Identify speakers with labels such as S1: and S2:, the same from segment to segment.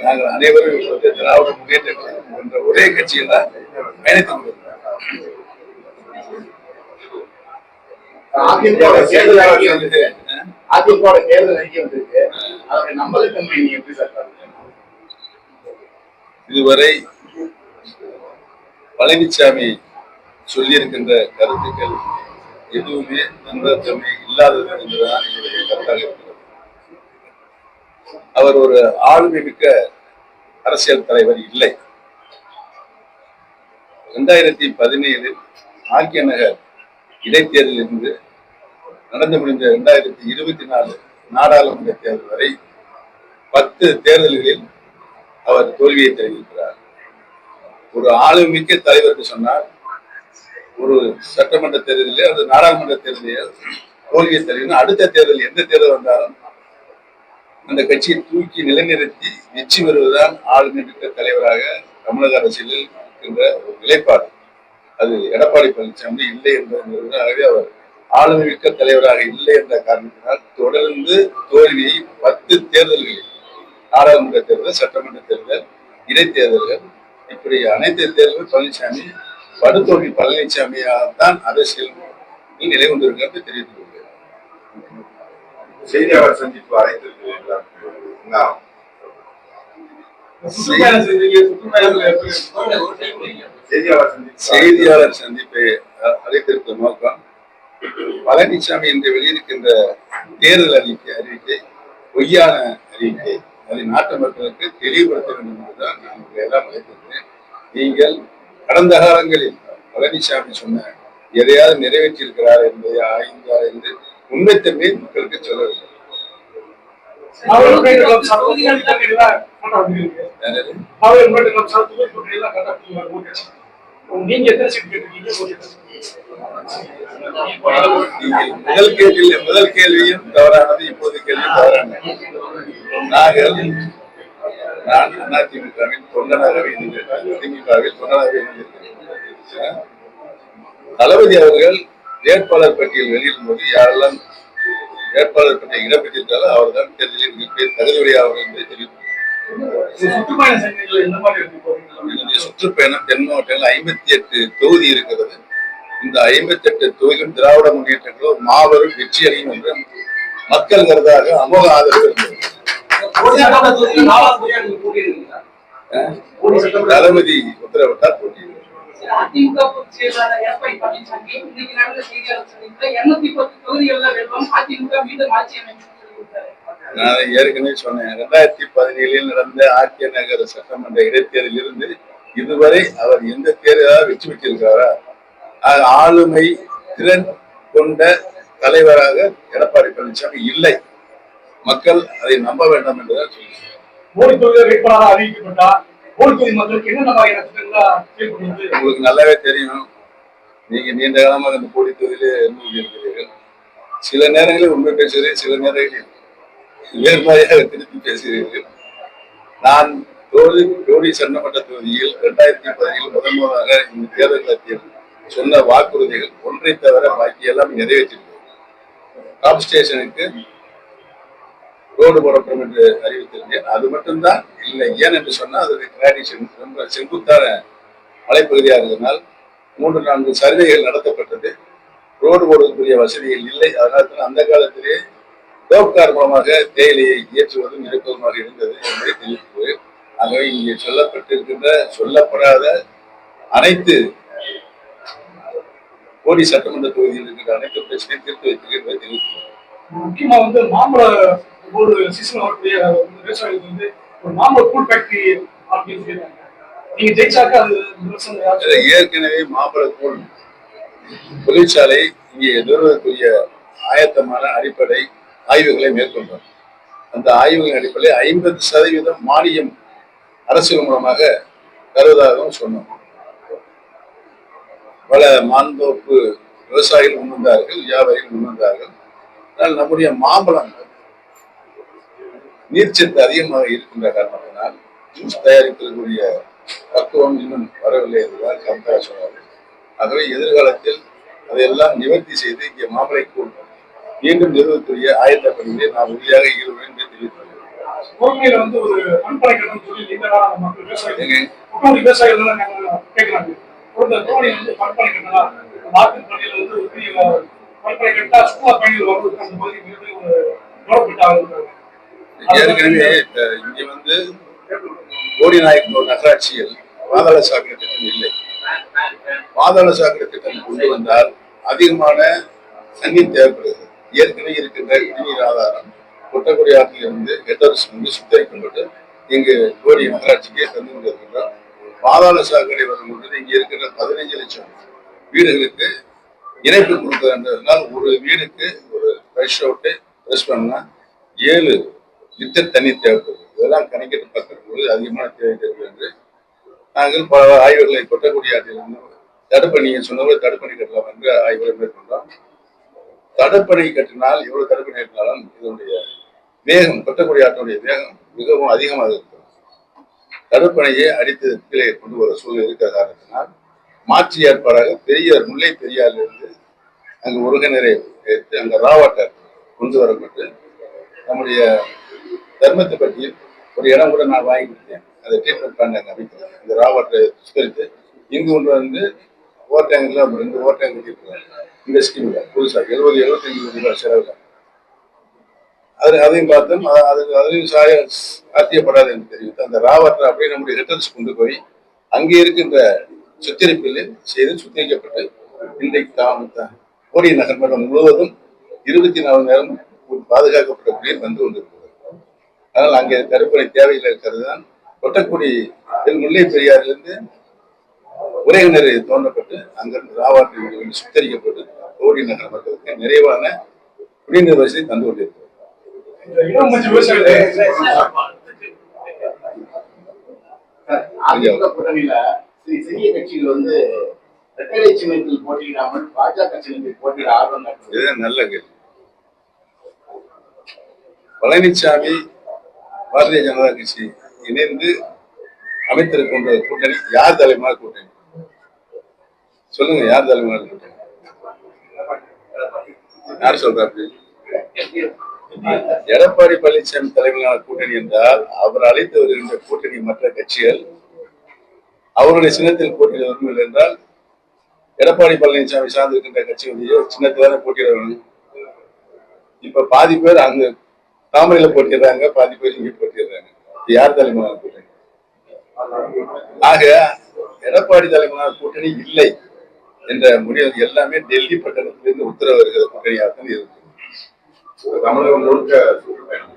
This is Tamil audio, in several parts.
S1: நாங்கள் அனைவரும் இப்போது திராவிட முன்னேற்ற கழகம் என்ற ஒரே கட்சியில் தான் பயணித்துக் கொண்டிருக்கிறோம். இதுவரை பழனிசாமி சொல்லியிருக்கின்ற கருத்துக்கள் எதுவுமே நம்பகத்தன்மை இல்லாதது என்பதுதான் என்னுடைய கருத்தாக இருக்கிறது. அவர் ஒரு ஆளுமை மிக்க அரசியல் தலைவர் இல்லை. 2017 ஆர்கே நகர் இடைத்தேர்தலில் இருந்து நடந்து முடிந்த 2024 நாடாளுமன்ற தேர்தல் வரை 10 தேர்தல்களில் அவர் தோல்வியை தெரிவிக்கிறார். ஒரு ஆளுமிக்க தலைவர் சொன்னார், ஒரு சட்டமன்ற தேர்தலிலே அது நாடாளுமன்ற தேர்தலில் தோல்வியை தெரிவிக்கணும், அடுத்த தேர்தல் எந்த தேர்தல் வந்தாலும் அந்த கட்சியை தூக்கி நிலைநிறுத்தி வெற்றி பெறுவதுதான் ஆளுமை மிக்க தலைவராக தமிழக அரசியலில் இருக்கின்ற ஒரு நிலைப்பாடு. அது எடப்பாடி பழனிசாமி இல்லை என்பது. அவர் ஆளுமை மிக்க தலைவராக இல்லை என்ற காரணத்தினால் தொடர்ந்து தோல்வியை 10 தேர்தல்களில், நாடாளுமன்ற தேர்தல், சட்டமன்ற தேர்தல், இடைத்தேர்தல்கள், இப்படி அனைத்து தேர்தலும் பழனிசாமி படுதோல்வி பழனிசாமியால்தான் அரசியல் நிலை கொண்டிருக்கிறது தெரிவித்துக் கொள்கிறேன்.
S2: செய்தியாளர் சந்திப்பு அழைத்திருக்கிறீர்களா?
S1: செய்தியாளர் சந்திப்பை அழைத்திருக்கிற நோக்கம், பழனிசாமி என்று வெளியிருக்கின்ற தேர்தல் அறிக்கை பொய்யான அறிக்கை, அதை நாட்டு மக்களுக்கு தெளிவுபடுத்த வேண்டும் என்றுதான் நான் எல்லாம் அழைத்திருக்கிறேன். நீங்கள் கடந்த காலங்களில் பழனிசாமி சொன்ன எதையாவது நிறைவேற்றியிருக்கிறார் என்பதை ஆய்ந்து உண்மைத்தன்மையை மக்களுக்கு சொல்லவில்லை. முதல் கேள்வியும் தவறானது, இப்போது கேள்வியும் தவறானது. நான் அதிமுகவில் தொண்டனாகவே தளபதி அவர்கள் வேட்பாளர் பட்டியல் வெளியிடும் போது யாரெல்லாம் வேட்பாளர் பட்டியல் இடம்பெற்றிருந்தாலும் அவர் தான் தேர்தலில் தகுதியுடையவர்கள் என்பதை தெரிவித்தார். என்னுடைய சுற்றுப்பயணம் தென் மாவட்டத்தில் 58 தொகுதி இருக்கிறது. இந்த 58 தொகுதியும் திராவிட முன்னேற்ற கழகம் மாபெரும் வெற்றி அடையும் என்று மக்கள் கருதாக அமோக ஆதரவு இருக்கிறது. தளபதி உத்தரவிட்டால் போட்டியிடும்.
S3: அதிமுக பொதுச் செயலாளர் எடப்பாடி பழனிசாமி இன்னைக்கு நடந்த செய்தியாளர் சந்திப்பில் 210 தொகுதிகளில் வெல்லும் அதிமுக மீண்டும் ஆட்சி அமைக்கும்.
S1: நான் ஏற்கனவே சொன்னேன், 2017 நடந்த ஆர்கே நகர் சட்டமன்ற இடைத்தேர்தலில் இருந்து இதுவரை அவர் எந்த தேர்தலாக வெற்றி பெற்றிருக்கிறாரா? ஆளுமை திறன் கொண்ட தலைவராக எடப்பாடி பழனிசாமி இல்லை. மக்கள் அதை நம்ப வேண்டாம் என்றுதான் சொல்லுங்க. உங்களுக்கு நல்லாவே தெரியும். நீங்க நீண்ட காலமாக அந்த போடி தொகுதியிலே இருக்கிறீர்கள். சில நேரங்களில் உண்மை பேசுகிறேன், சில நேரங்களில் வேறுபாதையாக திருப்பி பேசுகிறீர்கள். நான் தோடி சட்டமன்ற தொகுதியில் 2017 முதலாக இந்த தேர்தல் களத்தில் சொன்ன வாக்குறுதிகள் ஒன்றை தவிர பாக்கி எல்லாம் நிறைவேற்றிருக்கிறோம். டாப் ஸ்டேஷனுக்கு ரோடு போடப்படும் என்று அறிவித்திருந்தேன். அது மட்டும்தான் இல்லை. ஏன் என்று சொன்னால் அதற்கு கிராடிஷன் ரொம்ப செங்குத்தான மலைப்பகுதியாக இருந்ததால் 3-4 சர்வேகள் நடத்தப்பட்டது. ரோடு போடுவதற்குரிய வசதிகள் இல்லை. அதனால் அந்த காலத்திலே டோப்கார் மூலமாக தேயிலையை ஏற்றுவதும் இறக்குவதுமாக இருந்தது என்பதை தெரிவித்து, ஆகவே இங்கே சொல்லப்படாத அனைத்து போடி சட்டமன்ற தொகுதியில் இருக்கிற அனைத்து பிரச்சனையும் தீர்த்து வைத்திருக்க தெரிவித்து,
S4: முக்கியமா மாம்பழ ஒரு சீசன் வரக்கூடிய விவசாயிகளுக்கு ஒரு மாம்பழ கூழ் ஃபேக்டரி அப்படின்னு நீங்க ஜெயிச்சாக்க அது
S1: ஏற்கனவே மாம்பழ கூழ் தொழிற்சாலை இங்கே நிறுவனத்துக்குரிய ஆயத்தமான அடிப்படை ஆய்வுகளை மேற்கொண்டோம். அந்த ஆய்வுகளின் அடிப்படையில் 50% மானியம் அரசியல் மூலமாக தருவதாகவும் சொன்னோம். பல மாந்தோப்பு விவசாயிகள் முன்வந்தார்கள், வியாபாரிகள் முன்வந்தார்கள். ஆனால் நம்முடைய மாம்பழம் நீர்ச்சத்து அதிகமாக இருக்கின்ற காரணத்தினால் ஜூஸ் தயாரிப்பதற்குரிய பக்குவம் இன்னும் வரவில்லை என்றுதான் கம்பெனி சொன்னார்கள். ஆகவே எதிர்காலத்தில் அதையெல்லாம் நிவர்த்தி செய்து இங்கே மாம்பழை கூழ் மீண்டும் நிறுவனத்துடைய ஆயத்த பணிகளை நாம் உறுதியாக ஈடுபடும் என்று தெரிவித்துள்ளோம்.
S4: புறமையில வந்து ஒரு அன்பனை கட்டணம் சொல்லி நீண்ட காலம் மக்கள் விவசாயிகள் கேட்கிறாங்க. புறமை வந்து பண்பனை கட்டணம் நாட்டு பணியில வந்து ஒரு பெரிய பண்பனை கட்டா சுற்றுலா பயணிகள் வருவதற்கு அந்த பகுதி மிகப்பெரிய ஒரு டெவலப்மெண்ட் ஆகுது.
S1: ஏற்கனவே இங்க வந்து போடிநாயக்கனூர் நகராட்சியில் பாதாள சாக்கடை திட்டம் இல்லை. பாதாள சாக்கடை திட்டம் கொண்டு வந்தால் அதிகமான தண்ணீர் தேவைப்படுகிறது. ஏற்கனவே இருக்கின்ற குடிநீர் ஆதாரம் கொட்டக்குடி ஆற்றில் இருந்து ஹெட்டர்ஸ் வந்து சுத்தரிக்கப்பட்டு இங்கு கோடி நகராட்சிக்கு தந்து கொண்டிருக்கின்றோம். பாதாள சாக்கடை வரும்பொழுது இங்க இருக்கிற 15 லட்சம் வீடுகளுக்கு இணைப்பு கொடுக்கிறதுனால் ஒரு வீடுக்கு ஒரு ஃப்ரெஷ் அவுட்டு ப்ரெஷ் பண்ணா 7 லிட்டர் தண்ணீர் தேவைப்படுது. இதெல்லாம் கணக்கிட்டு பார்க்கும் பொழுது அதிகமான தேவை இருக்கிறது என்று நாங்கள் பல ஆய்வுகளை கொட்டக்குடி ஆற்றிலிருந்து தடுப்பணி சொன்னவங்க தடுப்பணி கட்டலாம் என்று ஆய்வுகளை மேற்கொண்டோம். தடுப்பணை கட்டினால் எவ்வளவு தடுப்பணை கட்டினாலும் இதனுடைய வேகம் கொட்டக்குடி ஆற்றினுடைய வேகம் மிகவும் அதிகமாக இருக்கும். தடுப்பணையை அடித்து கீழே கொண்டு வர சூழல் இருக்கிற காரணத்தினால் மாற்று ஏற்பாடாக பெரியார் முல்லை பெரியாரிலிருந்து அங்கு ஒருங்கிணரை எடுத்து அங்க ராவாட்டர் கொண்டு வரப்பட்டு நம்முடைய தர்மத்தை பற்றி ஒரு இடம் கூட நான் வாங்கி கொடுத்தேன். அதை ட்ரீட்மெண்ட் பண்ண அங்கே அமைக்கிறேன். இந்த ராவாட்டரை சுத்தரித்து இங்கு கொண்டு வந்து ஓட்டேங்கல 2 ஓட்டேங்க கட்டிருக்காங்க. இந்த ஸ்கீம்ல புதுசாக 70-75 கோடி ரூபாய் செலவுல அதையும் பார்த்தோம். அதையும் சாத்தியப்படாது என்று தெரிவித்து அந்த ராவாட்டரை அப்படியே நம்முடைய ஹெட்டர்ஸ் கொண்டு போய் அங்கே இருக்கின்ற சுத்திகரிப்பில் செய்து சுத்திகரிக்கப்பட்டு இன்றைக்கு கோடி நகர் மன்றம் முழுவதும் 24 மணி நேரம் பாதுகாக்கப்பட்ட குடிநீர் வந்து கொண்டிருக்கிறது. அதனால் அங்கே தடுப்பணை தேவையில் இருக்கிறது தான் கொட்டக்குடி முல்லை பெரியாரிலிருந்து உரையினரை தோன்றப்பட்டு அங்கிருந்து ராவாட்டை சுத்தரிக்கப்பட்டு கோடி நகர் மக்களுக்கு நிறைவான குடிநீர் வசதி தந்து கொண்டிருக்கிறது.
S5: கூட்டணியில சிறிய கட்சிகள் வந்து இரட்டை சின்னத்தில் போட்டியிடாமல் பாஜக சின்னத்தில் போட்டியிட ஆர்வம் காட்டுவது
S1: இதுதான் நல்ல கேள்வி. பழனிசாமி பாரதிய ஜனதா கட்சி இணைந்து அமைத்திருக்கின்ற கூட்டணி யார் தலைமையான கூட்டணி சொல்லுங்க? யார் தலைமையான கூட்டணி? யார் சொல்றாரு? எடப்பாடி பழனிசாமி தலைமையிலான கூட்டணி என்றால் அவர் அழைத்து வருகின்ற கூட்டணி மற்ற கட்சிகள் அவருடைய சின்னத்தில் போட்டியிட விரும்பவில்லை என்றால் எடப்பாடி பழனிசாமி சார்ந்திருக்கின்ற கட்சிகளுடைய சின்னத்திலான போட்டியிட வேணும். இப்ப பாதி பேர் அங்க தாமரையில போட்டிடுறாங்க, பாதி பேர் இங்கே போட்டிடுறாங்க. யார் தலைமையிலான கூட்டணி? ஆக எடப்பாடி தலைமையிலான கூட்டணி இல்லை என்ற முடிவு எல்லாமே டெல்லி பட்டணத்திலிருந்து உத்தரவு வருகிற கூட்டணியாகத்தான் இருக்கு.
S2: தமிழகம் முழுக்க சுற்றுப்பயணம்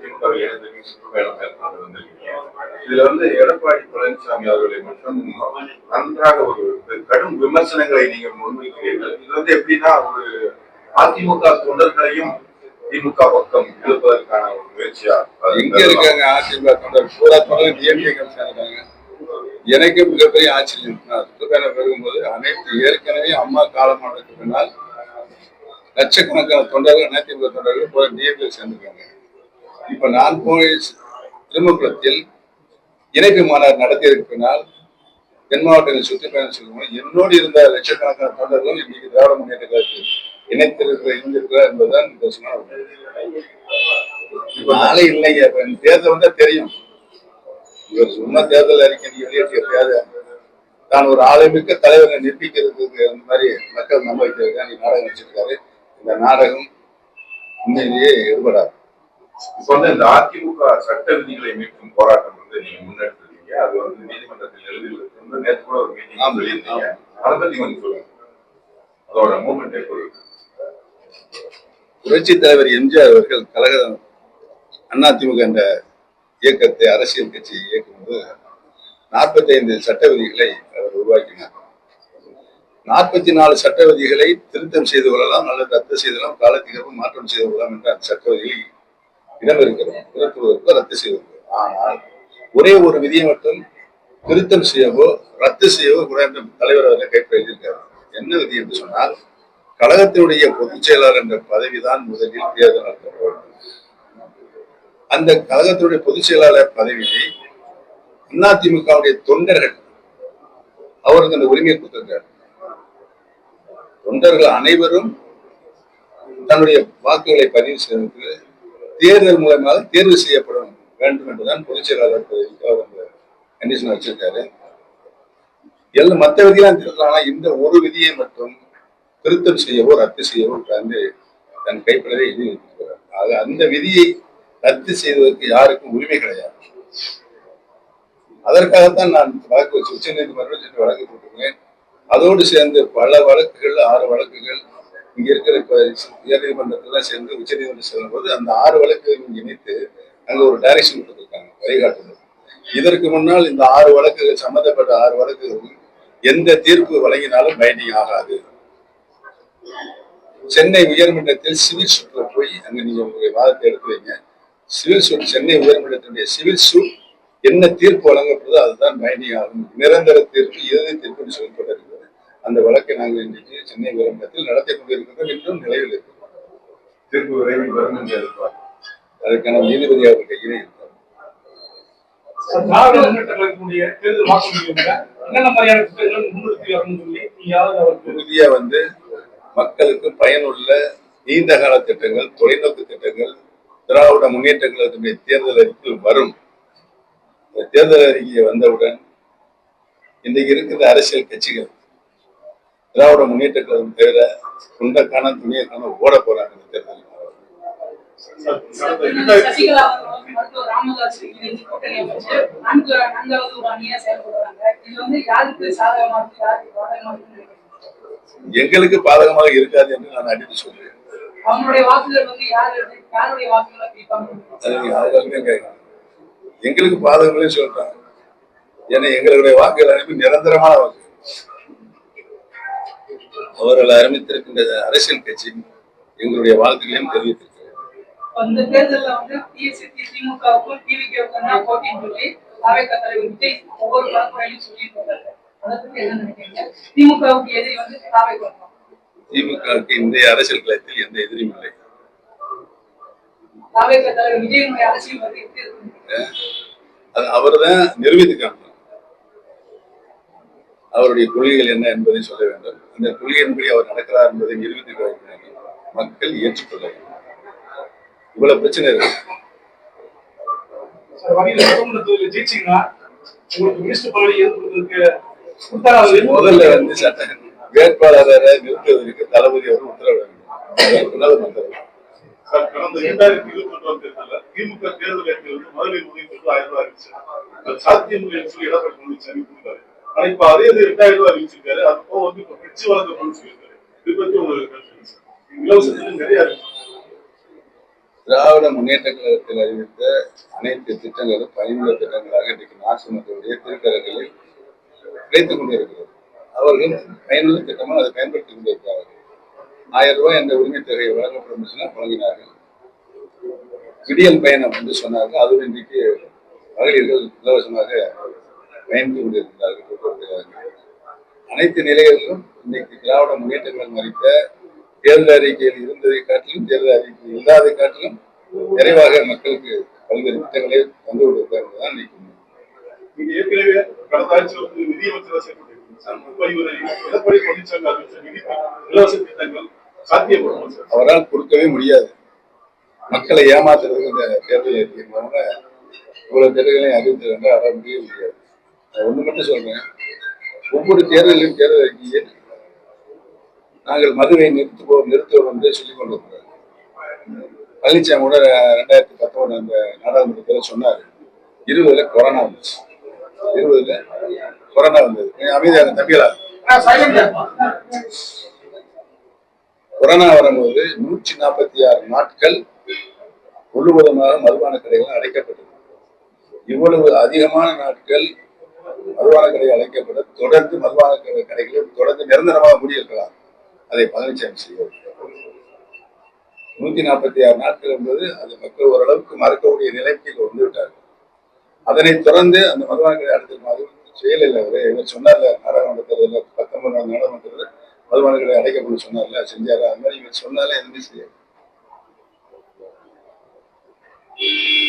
S2: மேற்கொண்டு இதுல வந்து எடப்பாடி பழனிசாமி அவர்களை மட்டும் நன்றாக ஒரு கடும் விமர்சனங்களை நீங்க முன்வைக்கிறீர்கள். இது வந்து எப்படின்னா ஒரு அதிமுக தொண்டர்களையும் திமுக பக்கம் இழுப்பதற்கான ஒரு முயற்சியா?
S1: எங்க இருக்காங்க அதிமுக தொண்டர்? பூரா தொண்டர் டிஎம்கே கட்சியாங்க. எனக்கு மிகப்பெரிய ஆச்சரியம். சுற்றுப்பயணம் பெருகும்போது அனைத்து ஏற்கனவே அம்மா காலமானதுக்கு பின்னால் லட்சக்கணக்கான தொண்டர்கள் அதிமுக தொண்டர்கள் போல டிஎம்கே சேர்ந்திருக்காங்க. இப்ப நான் போய் திருமக்குளத்தில் இணைப்பு மாநாடு நடத்தியதற்கு பின்னால் தென் மாவட்டங்களில் சுற்றுப்பயணம் சொல்லும்போது என்னோடு இருந்த லட்சக்கணக்கான தொண்டர்கள் இன்னைக்கு திராவிட முன்னேற்ற கழகத்தில் இணைந்திருக்கிறார் என்பதுதான் இந்த சொன்ன. இப்ப நாளை இல்லைங்க. தேர்தல் வந்தா தெரியும். இவர் சும்மா தேர்தல் அறிக்கை வெளியேற்றிய தேர்தல் தான் ஒரு ஆளுமிக்க தலைவரை நிரூபிக்கிறதுக்கு அந்த மாதிரி மக்கள் நம்ப வைக்கிறதுக்கு நீ நாடகம் வச்சிருக்காரு. இந்த நாடகம் உண்மையிலேயே ஈடுபடாது.
S2: இப்ப வந்து இந்த அதிமுக சட்ட விதிகளை மீட்கும் போராட்டம் வந்து நீங்க முன்னெடுத்திருக்கீங்க. அது வந்து நீதிமன்றத்தில் எழுதியிருக்கு. நேற்று கூட ஒரு மீட்டிங் சொல்லியிருந்தீங்க. அதை பத்தி கொஞ்சம் சொல்லுங்க. அதோட மூவ்மெண்ட் எப்படி?
S1: புரட்சி தலைவர் எம்ஜிஆர் அவர்கள் கழக அதிமுக என்ற இயக்கத்தை அரசியல் கட்சி இயக்கும்போது 45 சட்ட விதிகளை அவர் உருவாக்கினார். 44 சட்ட விதிகளை திருத்தம் செய்து கொள்ளலாம் அல்லது ரத்து செய்தலாம், காலத்திற்கு மாற்றம் செய்து கொள்ளலாம் என்ற அந்த சட்ட விதிகளில் இடம் இருக்கிறது. திருத்துவதற்கோ ரத்து செய்வதற்கோ. ஆனால் ஒரே ஒரு விதியை மட்டும் திருத்தம் செய்யவோ ரத்து செய்யவோ கூட என்ற தலைவர் அவரை கைப்பற்ற எழுதியிருக்காரு. என்ன விதி என்று சொன்னால், கழகத்தினுடைய பொதுச் செயலாளர் என்ற பதவிதான் முதலில் தேர்தல் நடத்தப்பட வேண்டும். அந்த கழகத்தினுடைய பொதுச் செயலாளர் பதவியை அதிமுகவுடைய தொண்டர்கள் அவருக்கு அந்த உரிமையை கொடுத்திருக்காரு. தொண்டர்கள் அனைவரும் தன்னுடைய வாக்குகளை பதிவு செய்வதற்கு தேர்தல் மூலமாக தேர்வு செய்யப்படும் வேண்டும் என்றுதான் பொதுச் செயலாளர் பதவிக்கு அவர் அந்த கண்டிஷன் வச்சிருக்காரு. எல்லாம் மற்ற விதியெல்லாம் திருத்தலாம். ஆனா இந்த ஒரு விதியை மட்டும் திருத்தம் செய்யவோ ரத்து செய்யவோ தன் கைப்படவே எழுதி வைத்திருக்கிறார். ஆக அந்த விதியை ரத்து செய்வதற்கு யாருக்கும் உரிமை கிடையாது. அதற்காகத்தான் நான் வழக்கு வச்சு உச்ச நீதிமன்றம் சென்று வழக்கு போட்டிருக்கேன். அதோடு சேர்ந்து பல வழக்குகள் 6 வழக்குகள் இங்க இருக்கிற உயர் நீதிமன்றத்துல சேர்ந்து உச்ச நீதிமன்றம் செல்லும் போது அந்த 6 வழக்குகள் இணைத்து அங்க ஒரு டைரக்ஷன் கொடுத்திருக்காங்க, வழிகாட்டுதல். இதற்கு முன்னால் இந்த 6 வழக்குகள் சம்பந்தப்பட்ட 6 வழக்குகள் எந்த தீர்ப்பு வழங்கினாலும் பைண்டிங் ஆகாது. சென்னை உயர்மன்றத்தில் சிவில் சூட்ல போய் அங்க நீங்க உங்களுடைய வாதத்தை எடுத்து வைங்க. சிவில் சூட், சென்னை உயர்மன்றத்தினுடைய சிவில் சூட் என்ன தீர்ப்பு வழங்கப்படுதோ அதுதான் பைண்டிங் ஆகும். நிரந்தர தீர்ப்பு, இறுதி தீர்ப்பு சொல்லப்பட்டிருக்கிறது. அந்த வழக்கை நாங்கள் இன்றைக்கு சென்னை உயர்மன்றத்தில் நடத்தி கொண்டிருக்கிறோம். இன்னும் நிலையில் இருக்கிறோம்.
S2: தீர்ப்பு விரைவில் வரும் என்று எதிர்பார்க்கிறோம்.
S1: அதற்கான நீதிபதி அவர்கள் கையிலே இருக்கிறார்.
S4: திராவிட முன்னேற்ற கழகத்தினுடைய தேர்தல் வாக்குறுதியில என்னென்ன மாதிரியான திட்டங்கள் முன்னிறுத்தி வரணும்னு சொல்லி நீங்க
S1: உறுதியா மக்களுக்கு பயனுள்ள நீண்ட கால திட்டங்கள், தொலைநோக்கு திட்டங்கள் திராவிட முன்னேற்ற கழகத்தினுடைய தேர்தல் அறிக்கையில் வரும். தேர்தல் அறிக்கை வந்தவுடன் இன்றைக்கு இருக்கிற அரசியல் கட்சிகள் திராவிட முன்னேற்ற கழகம் தவிர துண்டக்கான துணியக்கான ஓட போறாங்க. இந்த தேர்தல்
S3: சசிகலா மருத்துவர் ராமதாஸ் இணைந்து கூட்டணி அமைச்சு 4வது ஒரு அணியா செயல்படுறாங்க. இது யாருக்கு சாதகமா இருக்கு, யாருக்கு பாதகமா இருக்கு?
S1: எங்களுக்கு பாதகமாக இருக்காது என்று நான் அடித்து சொல்றேன்.
S3: அவங்களுடைய வாக்குகள் யாருடைய வாக்குகளை
S1: கேட்கலாம். எங்களுக்கு பாதகங்களே சொல்றாங்க. ஏன்னா எங்களுடைய வாக்குகள் அனுப்பி நிரந்தரமான வாக்கு. அவர்கள் அறிவித்திருக்கின்ற அரசியல் கட்சி எங்களுடைய வாழ்த்துக்களையும் தெரிவித்திருக்கிறது.
S3: இந்த தேர்தலில் திமுகவுக்கும் டிவிகேவுக்கும் தான் போட்டின்னு சொல்லி அவைக்க தலைவர் விஜய் ஒவ்வொரு பரப்புரையிலும் சொல்லிட்டு வந்தாங்க. அதை பத்தி என்ன நினைக்கிறீங்க? திமுகவுக்கு எதிரி
S1: திமுகவுக்கு இந்திய அரசியல் களத்தில் எந்த எதிரியும் இல்லை.
S3: அவைக்க தலைவர் விஜயனுடைய அரசியல் வந்து எப்படி இருக்கு?
S1: அவர் தான் நிரூபித்துக்காங்க. அவருடைய கொள்கைகள் என்ன என்பதை சொல்ல வேண்டும். அந்த கொள்கையின்படி அவர் நடக்கிறார் என்பதை நிரூபித்து மக்கள் ஏற்றுக்கொள்ள வேண்டும். இவ்வளவு பிரச்சனை இருக்கு. முதல்ல சட்ட வேட்பாளரை நிறுத்துவதற்கு தளபதி அவர் உத்தரவிட
S2: கடந்த 2021 தேர்தலில் திமுக தேர்தல் அறிக்கையில் மகளிர் உதவி 1000 ரூபாய் அறிவிச்சு சாத்தியமில்லை சொல்லி எடப்பாடி பழனிசாமி கொடுத்தாரு. ஆனா இப்ப அதே 2000 ரூபாய் அறிவிச்சிருக்காரு. அப்போ இப்ப பிரிச்சு வழங்கப்படும் சொல்லியிருக்காரு. இது பத்தி உங்களுக்கு இலவசத்திலும் நிறைய இருக்கு.
S1: திராவிட முன்னேற்ற கழகத்தில் அறிவித்த அனைத்து திட்டங்களும் பயனுள்ள திட்டங்களாக இன்றைக்கு நாசிமன்றத்துடைய திருக்கரங்களில் கிடைத்துக் கொண்டிருக்கிறது. அவர்கள் பயனுள்ள திட்டமாக அதை பயன்படுத்திக் கொண்டிருக்கிறார்கள். 1000 ரூபாய் என்ற உரிமை தொகையை வழங்கப்படும் வழங்கினார்கள். விடியல் பயணம் என்று சொன்னார்கள். அதுவும் இன்றைக்கு மகளிர்கள் இலவசமாக பயணித்துக் கொண்டிருக்கிறார்கள். அனைத்து நிலைகளிலும் இன்னைக்கு திராவிட முன்னேற்ற கழகம் அறிவித்த தேர்தல் அறிக்கையில் இருந்ததை காட்டிலும் தேர்தல் அறிக்கை இல்லாத காட்டிலும் நிறைவாக மக்களுக்கு பல்வேறு திட்டங்களை தந்து கொண்டிருக்கிறார்கள்.
S2: நீங்க ஏற்கனவே கடந்த ஆட்சி நிதியமைச்சர் எடப்பாடி பழனிசாமி அறிவிச்ச இலவச திட்டங்கள் சாத்தியப்படும்.
S1: அவரால் கொடுக்கவே முடியாது. மக்களை ஏமாத்துறதுக்கு இந்த தேர்தல் அறிக்கை மூலமாக இவ்வளவு தேர்தலையும் அறிவித்தது அவரால் முடிய முடியாது. ஒண்ணு மட்டும் சொல்றேன், ஒவ்வொரு தேர்தலிலும் தேர்தல் அறிக்கையை நாங்கள் மதுவை நிறுத்துவோம் என்று சொல்லிக் கொண்டிருக்கிறோம். பழனிசாமி கூட 2019 அந்த நாடாளுமன்றத்தில் சொன்னார். 20 கொரோனா வந்துச்சு. 20 கொரோனா வந்தது. அமைதியாக தம்பிகளா, கொரோனா வரும்போது 146 நாட்கள் முழுவதுமாக மதுபான கடைகள் அடைக்கப்பட்டது. இவ்வளவு அதிகமான நாட்கள் மதுபான கடைகள் அடைக்கப்பட்ட தொடர்ந்து மதுபான கடைகளில் தொடர்ந்து நிரந்தரமாக மூடியிருக்கலாம். அதை பழனிசாமி செய்வார். 146 நாட்கள் என்பது அது மக்கள் ஓரளவுக்கு மறக்கக்கூடிய நிலைக்கு வந்து விட்டார்கள். அதனைத் தொடர்ந்து அந்த மதுபான கடை அடுத்த செயலில் இவர் சொன்னார்ல, நாடாளுமன்ற தேர்தலில் 19 நாடாளுமன்ற மதுபான கடை அடைக்கப்படும் சொன்னார்ல, செஞ்சாரா? அது மாதிரி இவர் சொன்னாலே எதுவுமே செய்ய.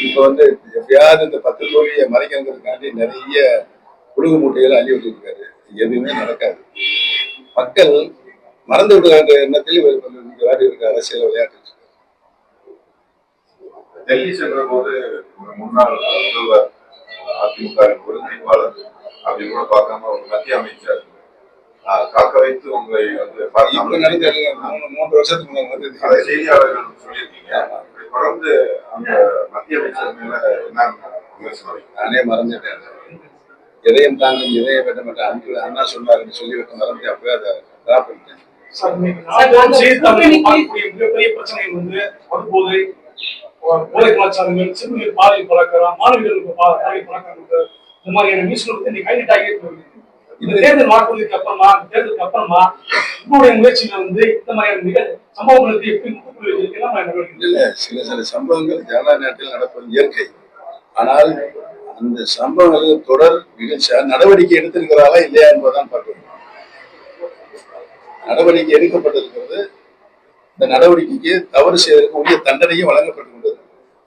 S1: இப்ப எப்பயாவது இந்த 10 தோல்வியை மறைக்கிறதுக்காண்டி நிறைய புழுகு மூட்டைகளை அள்ளி விட்டுருக்காரு. எதுவுமே நடக்காது. மக்கள் மறந்து விடுகிற எண்ணத்தில் இவர் விளையாட்டு இருக்க அரசியல் விளையாட்டு.
S2: டெல்லி சென்ற போது முன்னாள் முதல்வர் அதிமுக ஒருங்கிணைப்பாளர் அப்படி கூட பார்க்காம ஒரு மத்திய அமைச்சர் காக்க வைத்து உங்களை வந்து
S1: மூன்று வருஷத்துக்கு முன்னாடி
S2: அதை செய்தியாளர்கள் சொல்லியிருக்கீங்க. தொடர்ந்து அந்த மத்திய அமைச்சர் மேல என்ன விமர்சனம்?
S1: நானே மறந்துட்டேன். இதயம் தாங்கும் இதய வேண்டும் என்ற அன்பு அண்ணா சொன்னார் சொல்லிவிட்டு மறந்து அப்பவே அதை டிராப் பண்ணிட்டேன்.
S4: மிகப்பெரிய பிரச்சனை வந்து வரும்போது போதை கலாச்சாரங்கள், சிறுநீர் பாலியல் பழக்கம், மாணவிகளுக்கு பாலியல் பழக்கம், இந்த மாதிரியான நியூஸ்கள் வந்து இன்னைக்கு ஹைலைட் ஆகியே போகுது. இந்த தேர்தல் மாற்றுவதற்கு அப்புறமா, தேர்தலுக்கு அப்புறமா உங்களுடைய முயற்சியில வந்து இந்த மாதிரியான மிக சம்பவங்களுக்கு எப்படி முற்றுப்புள்ளி வைக்கிறதுக்கு
S1: இல்ல, சில சம்பவங்கள் ஜனநாயக நாட்டில் நடப்பது இயற்கை. ஆனால் அந்த சம்பவங்களுக்கு தொடர் நிகழ்ச்சியா நடவடிக்கை எடுத்திருக்கிறாரா இல்லையா என்பதுதான் பார்க்கணும். நடவடிக்கை எடுக்கப்பட்டிருக்கிறது. இந்த நடவடிக்கைக்கு தவறு செய்வதற்கு உரிய தண்டனையும் வழங்கப்பட்டு கொண்டது.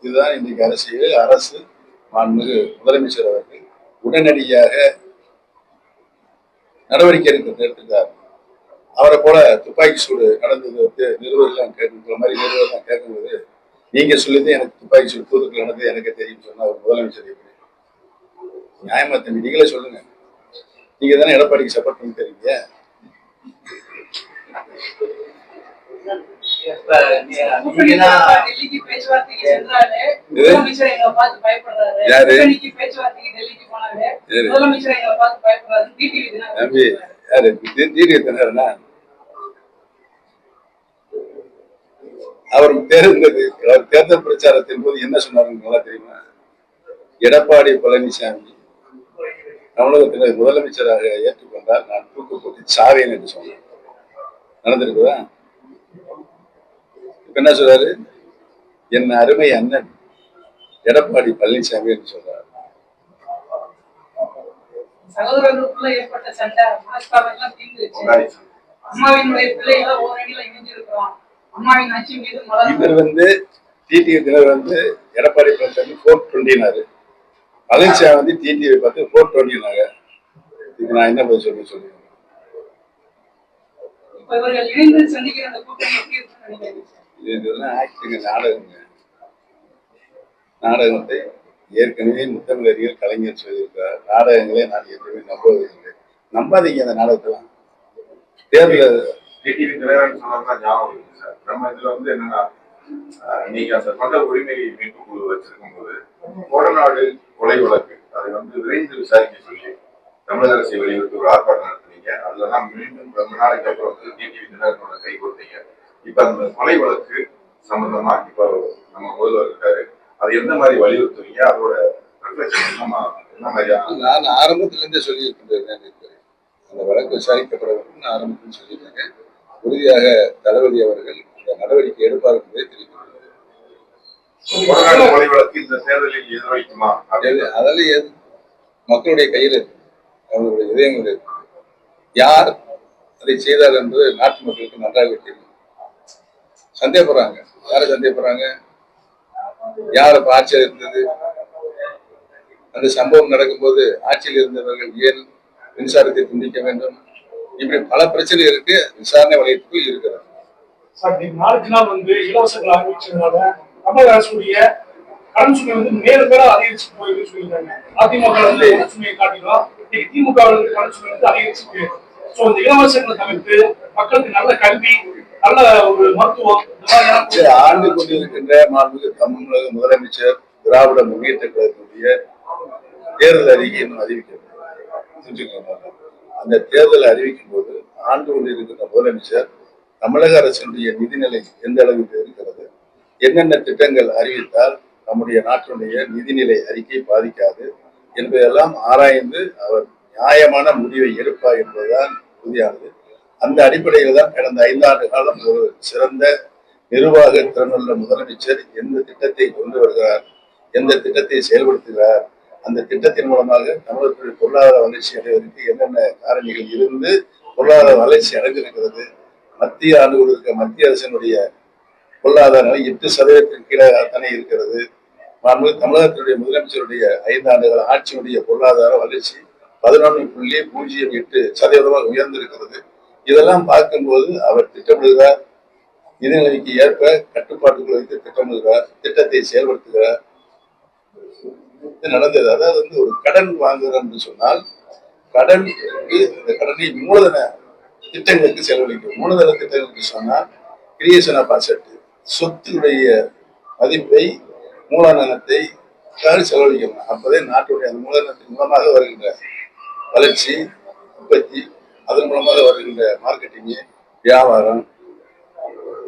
S1: இதுதான் இன்றைக்கு அரசியல். அரசு மாண்புமிகு முதலமைச்சர் அவர்கள் உடனடியாக நடவடிக்கை எடுத்திருக்கார். அவரை போல துப்பாக்கி சூடு நடந்தது வந்து நிறுவனம் கேட்கும்போது நீங்க சொல்லிட்டு எனக்கு துப்பாக்கி சூடு தூத்துக்குள்ள நடந்தது எனக்கு தெரியும் சொன்னா ஒரு முதலமைச்சர் எப்படி நியாயமா தம்பி? நீங்களே சொல்லுங்க. நீங்க தானே எடப்பாடிக்கு சப்போர்ட் பண்ணி தெரியுங்க.
S3: டெல்லிக்கு பேச்சுவார்த்தைக்கு சென்றாரு, முதலமைச்சர் எங்களை பார்த்து பயப்படுறாரு. டெல்லிக்கு பேச்சுவார்த்தைக்கு டெல்லிக்கு போனாரு, முதலமைச்சர் எங்களை பார்த்து பயப்படுறாரு.
S1: தம்பி யாரு டிடிவி தினகரனா? அவர் தேர்தல் பிரச்சாரத்தின் போது என்ன சொன்னாருன்னு நல்லா தெரியுமா? எடப்பாடி பழனிசாமி தமிழகத்தில் முதலமைச்சராக ஏற்றுக்கொண்டால் நான் தூக்கு போட்டு சாவேன் என்று சொன்னார். நடந்திருக்குதா? இப்ப என்ன சொல்றாரு? என் அருமை அண்ணன் எடப்பாடி பழனிசாமி என்று சொல்றாரு.
S3: சகோதரர்களுக்குள்ள ஏற்பட்ட சண்டை மனஸ்தாபெல்லாம் தீர்ந்துருச்சு. அம்மாவினுடைய பிள்ளைகள் ஓரணியில இணைஞ்சிருக்கிறோம். அம்மாவின் ஆட்சி மீது
S1: இவர் வந்து டிடிவி தினகர் வந்து எடப்பாடி பழனிசாமி 420 பழனிசாமி வந்து டிடிவி பார்த்து 420. இதுக்கு நான் என்ன பதில் சொல்லுவேன்?
S3: இவர்கள் இணைந்து சந்திக்கிற அந்த கூட்டணி எப்படி இருக்குன்னு
S1: இதெல்லாம் ஆக்டிங்க, நாடகத்தை ஏற்கனவே முத்தமிழறிஞர் கலைஞர் சொல்லியிருக்கிறார். நாடகங்களே நான் ஏற்கனவே நம்புவதில்லை. நம்பாதீங்க அந்த நாடகத்தெல்லாம். தேர்தல்
S2: டிடிவி தினகரன் சொன்னதான் ஞாபகம் இருக்கு சார். நம்ம இதுல வந்து என்னன்னா, நீங்க அந்த மத உரிமை மீட்பு குழு வச்சிருக்கும் போது கோடநாடு கொலை வழக்கு அதை வந்து விரைந்து விசாரிக்க சொல்லி தமிழக அரசை வலியுறுத்தி ஒரு ஆர்ப்பாட்டம் நடத்துனீங்க. அதுலதான் மீண்டும் ரொம்ப நாளைக்கு அப்புறம் வந்து டிடிவி தினகரனோட கை கொடுத்தீங்க. இப்ப அந்த கொலை வழக்கு சம்பந்தமா இப்ப நம்ம முதல்வர் இருக்காரு, அது எந்த மாதிரி வலியுறுத்துவீங்க? அதோட என்ன மாதிரியா?
S1: நான் ஆரம்பத்துல இருந்தே சொல்லி இருக்கின்றேன். அந்த வழக்கு விசாரிக்கப்பட வேண்டும் நான் ஆரம்பத்தில் சொல்லியிருக்கேன். உறுதியாக தளபதி அவர்கள் இந்த நடவடிக்கை எடுப்பார் என்பதை தெரிவிக்கிறார்.
S2: கொலை வழக்கு இந்த தேர்தலில் எதிரொலிக்குமா?
S1: அதெல்லாம் மக்களுடைய கையில் இருக்கு, அவர்களுடைய இதயங்கள் இருக்கு. யார் அதை செய்தார் என்று நாட்டு மக்களுக்கு நன்றாக தெரியும். சந்தேகப்படுறாங்க. யாரை சந்தேகப்படுறாங்க? யார் இப்ப ஆட்சியில் இருந்தது? அந்த சம்பவம் நடக்கும்போது ஆட்சியில் இருந்தவர்கள் ஏன் மின்சாரத்தை துண்டிக்க வேண்டும்? இப்படி பல பிரச்சனை இருக்கு. விசாரணை வளையத்துக்குள் இருக்கிறது.
S4: நாளுக்கு நாள் வந்து இலவசங்கள் அறிவிச்சதுனால தமிழக அரசுடைய கடன் சுமை வந்து மேலும் மேலும் அதிகரிச்சு போயிருக்கு சொல்லியிருக்காங்க. அதிமுக வந்து கடன் சுமையை காட்டிலும் திமுக கடன் சுமை வந்து அதிகரிச்சு. இந்த இலவசங்களை தவிர்த்து மக்களுக்கு நல்ல கல்வி, நல்ல ஒரு மருத்துவம்
S1: ஆண்டு கொண்டிருக்கின்ற மாண்புமிகு தமிழக முதலமைச்சர் திராவிட முன்னேற்ற கழகத்துடைய தேர்தல் அறிக்கை இன்னும் அறிவிக்கப்படும். அந்த தேர்தல் அறிவிக்கும் போது ஆண்டு கொண்டிருக்கின்ற முதலமைச்சர் தமிழக அரசினுடைய நிதிநிலை எந்த அளவுக்கு இருக்கிறது, என்னென்ன திட்டங்கள் அறிவித்தால் நம்முடைய நாட்டினுடைய நிதிநிலை அறிக்கை பாதிக்காது என்பதெல்லாம் ஆராய்ந்து அவர் நியாயமான முடிவை எடுப்பார் என்பதுதான் உறுதியானது. அந்த அடிப்படையில் தான் கடந்த 5 ஆண்டு காலம் ஒரு சிறந்த நிர்வாக திறனுள்ள முதலமைச்சர் எந்த திட்டத்தை கொண்டு வருகிறார், எந்த திட்டத்தை செயல்படுத்துகிறார், அந்த திட்டத்தின் மூலமாக தமிழகத்துடைய பொருளாதார வளர்ச்சி அடைவதற்கு என்னென்ன காரணிகள் இருந்து பொருளாதார வளர்ச்சி அடைந்திருக்கிறது. மத்திய ஆண்டுகள் இருக்க மத்திய அரசினுடைய பொருளாதாரம் 8% கீழே தானே இருக்கிறது. தமிழகத்தினுடைய முதலமைச்சருடைய 5 ஆண்டுகள் ஆட்சியினுடைய பொருளாதார வளர்ச்சி 11.08% உயர்ந்திருக்கிறது. இதெல்லாம் பார்க்கும்போது அவர் திட்டமிடுகிறார், நிதிநிலைக்கு ஏற்ப கட்டுப்பாட்டுக்குள் வைத்து திட்டமிடுகிறார், திட்டத்தை செயல்படுத்துகிறார். இது நடந்தது. அதாவது வந்து ஒரு கடன் வாங்குகிறோம் என்று சொன்னால் கடனுக்கு இந்த கடனை மூலதன திட்டங்களுக்கு செலவழிக்கும். மூலதன திட்டங்களுக்கு சொன்னால் கிரியேஷன் ஆஃப் அசெட், சொத்துடைய மதிப்பை மூலதனத்தை செலவழிக்கணும். அப்போதே நாட்டுடைய அந்த மூலதனத்தின் மூலமாக வருகின்ற வளர்ச்சி, உற்பத்தி, அதன் மூலமாக வருகின்ற மார்க்கெட்டிங், வியாபாரம்,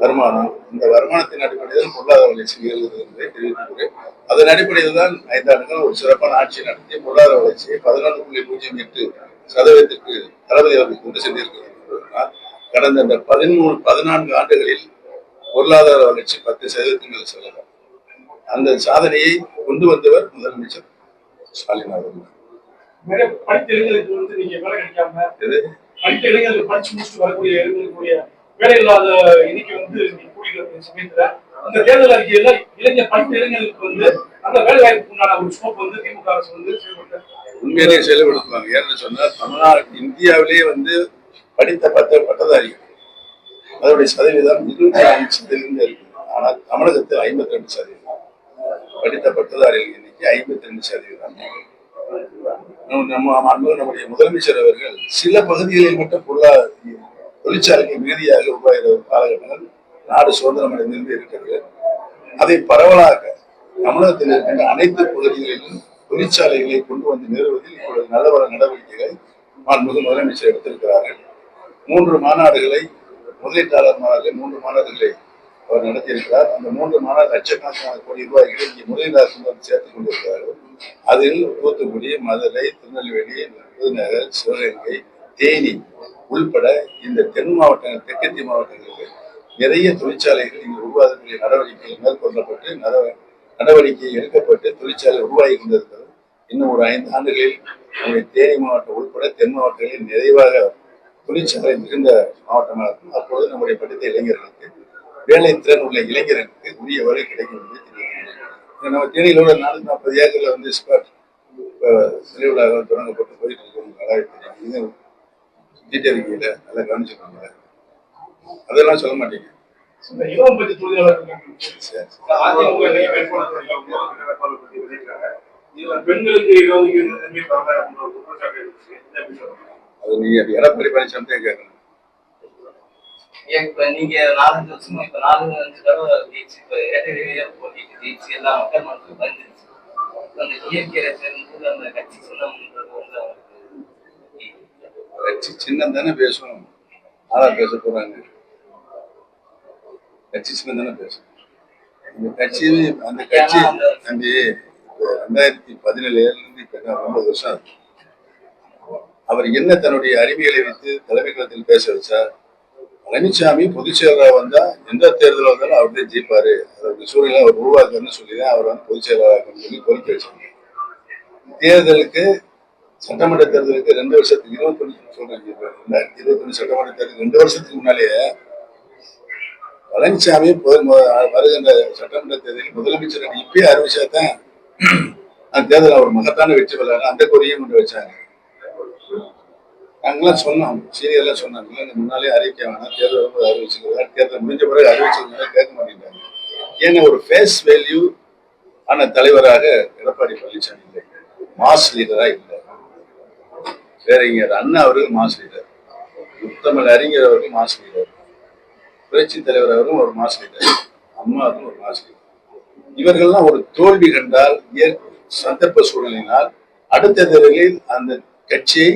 S1: வருமானம், இந்த வருமானத்தின் அடிப்படையில் பொருளாதார வளர்ச்சி நிகழ்கிறது என்பதை தெரிவித்துள்ளேன். அதன் அடிப்படையில் தான் 5 ஆண்டுகள் ஒரு சிறப்பான ஆட்சி நடத்தி பொருளாதார வளர்ச்சியை 14.08% தளபதி அவர்கள் கொண்டு சென்றிருக்கிறார். கடந்த இந்த 14 ஆண்டுகளில் பொருளாதார வளர்ச்சி 10% மேல் செல்லலாம். அந்த சாதனையை கொண்டு வந்தவர் முதலமைச்சர் ஸ்டாலின் அவர்கள்.
S4: படித்த இளைஞர்களுக்கு வந்து நீங்க வேலை கிடைக்காம படித்த இளைஞர்கள் படிச்சு முடிச்சுட்டு வரக்கூடிய இளைஞர்களுடைய வேலை இல்லாத எண்ணிக்கை வந்து கூடிய சமயத்துல அந்த தேர்தல் அறிக்கையில படித்த இளைஞர்களுக்கு வந்து அந்த வேலை வாய்ப்புக்கு உண்டான ஒரு ஸ்கோப் வந்து திமுக அரசு வந்து
S1: உண்மையிலேயே செயல்படுத்துவாங்க. ஏன்னு சொன்னா தமிழ்நாடு இந்தியாவிலேயே வந்து படித்த பட்டதாரிகள் அதனுடைய சதவீதம் 25% இருக்கு. ஆனால் தமிழகத்தில் 52%. படித்த பட்டதாரிகள் எண்ணிக்கை 52%. நம்முடைய முதலமைச்சர் அவர்கள் சில பகுதிகளில் மட்டும் தொழிற்சாலைகள் மிகுதியாக உருவாகிற காலகட்டங்கள் நாடு சுதந்திரம் அடைந்து இருக்கிறது. அதை பரவலாக தமிழகத்தில் இருக்கின்ற அனைத்து பகுதிகளிலும் தொழிற்சாலைகளை கொண்டு வந்து நிறுவுவதில் இப்பொழுது நல்ல பல நடவடிக்கைகளை மாண்புமிகு முதலமைச்சர் எடுத்திருக்கிறார்கள். 3 மாநாடுகளை, முதலீட்டாளர் மாநாடுகளை 3 மாநாடுகளை அவர் நடத்தியிருக்கிறார். அந்த 3 மாநாடு லட்சக்கணக்கான கோடி ரூபாய்களை இங்கே முதலீட்டாளர்கள் வந்து சேர்த்துக் கொண்டிருக்கிறார்கள். அதில் தூத்துக்குடி, மதுரை, திருநெல்வேலி, விருதுநகர், சிவகங்கை, தேனி உள்பட இந்த தென் மாவட்டங்கள், தெற்கத்திய மாவட்டங்களுக்கு நிறைய தொழிற்சாலைகள் இங்கு உருவாக்கக்கூடிய நடவடிக்கைகள் மேற்கொள்ளப்பட்டு நடவடிக்கை எடுக்கப்பட்டு தொழிற்சாலை உருவாகி கொண்டிருக்கிறது. இன்னும் ஒரு 5 ஆண்டுகளில் நம்முடைய தேனி மாவட்டம் உள்பட தென் மாவட்டங்களில் நிறைவாக தொழிற்சாலை மிகுந்த மாவட்டமாக இருக்கும். அப்பொழுது நம்முடைய படித்த இளைஞர்களுக்கு, வேலை திறன் உள்ள இளைஞர்களுக்கு உரிய வரை கிடைக்கும் என்று தெரிவிக்கிறேன். நம்ம தேனியில் உள்ள 440 ஏக்கர்ல வந்து ஸ்பாட் திருவிழாக தொடங்கப்பட்டு போயிட்டு இருக்கிற அறிக்கையில நல்லா கவனிச்சுக்கோங்க. அதெல்லாம் சொல்ல மாட்டீங்க. அது நீங்க எடப்பாடி பழனிசாமி கேட்கணும்.
S6: நீங்க 4 வருஷமா இப்ப 4-5 தடவை ஜெயிச்சு போட்டிட்டு ஜெயிச்சு எல்லாம் மக்கள் மனசுக்கு வந்துருச்சு. அந்த இயற்கையை சேர்ந்து அந்த கட்சி சின்னம்ன்றது வந்து
S1: கட்சி சின்னம் தானே பேசணும். ஆளா பேச போறாங்க. கட்சி சின்னம் தானே பேசணும். அந்த கட்சி தம்பி 2017 இப்ப 9 வருஷம் ஆகும். அவர் என்ன தன்னுடைய அறிவியலை வைத்து தலைமைக்கழகத்தில் பேச வச்சார்? பழனிசாமி பொதுச் செயலராக வந்தா எந்த தேர்தல் வந்தாலும் அவர்கிட்ட ஜெயிப்பாரு, அதற்கு சூழ்நிலை அவர் உருவாக்குன்னு சொல்லிதான் அவர் வந்து பொதுச் செயலராக சொல்லி கோரிக்கை வச்சாங்க. தேர்தலுக்கு சட்டமன்ற தேர்தலுக்கு 2 வருஷத்துக்கு 21 சொல்றாங்க. 2021 சட்டமன்ற தேர்தலுக்கு 2 வருஷத்துக்கு முன்னாலேயே பழனிசாமி வருகின்ற சட்டமன்ற தேர்தலில் முதலமைச்சர் இப்பயே அறிவிச்சாதான் அந்த தேர்தல் அவர் மகத்தான வெற்றி பெறாரு. அந்த கோரிக்கையும் கொண்டு வச்சாங்க. நாங்கெல்லாம் சொன்னோம், சீனியர்லாம் சொன்னாங்க, முன்னாலே அறிவிக்க வேணாம், தேர்தல் அறிவிச்சுக்கிறார், தேர்தல் முடிஞ்ச பிறகு அறிவிச்சதுனால கேட்க மாட்டேங்கிறாங்க. ஏன்னா ஒரு ஃபேஸ் வேல்யூ ஆன தலைவராக எடப்பாடி பழனிசாமி இல்லை, மாஸ் லீடரா இல்லை. பேரறிஞர் அண்ணா அவர்கள் மாஸ் லீடர், முத்தமிழ் அறிஞர் அவர்கள் மாஸ் லீடர், புரட்சி தலைவர் அவர்களும் ஒரு மாஸ் லீடர், அம்மா அவர்களும் ஒரு மாஸ் லீடர். இவர்கள்லாம் ஒரு தோல்வி கண்டால் சந்தர்ப்ப சூழ்நிலையினால் அடுத்த தேர்தலில் அந்த கட்சியை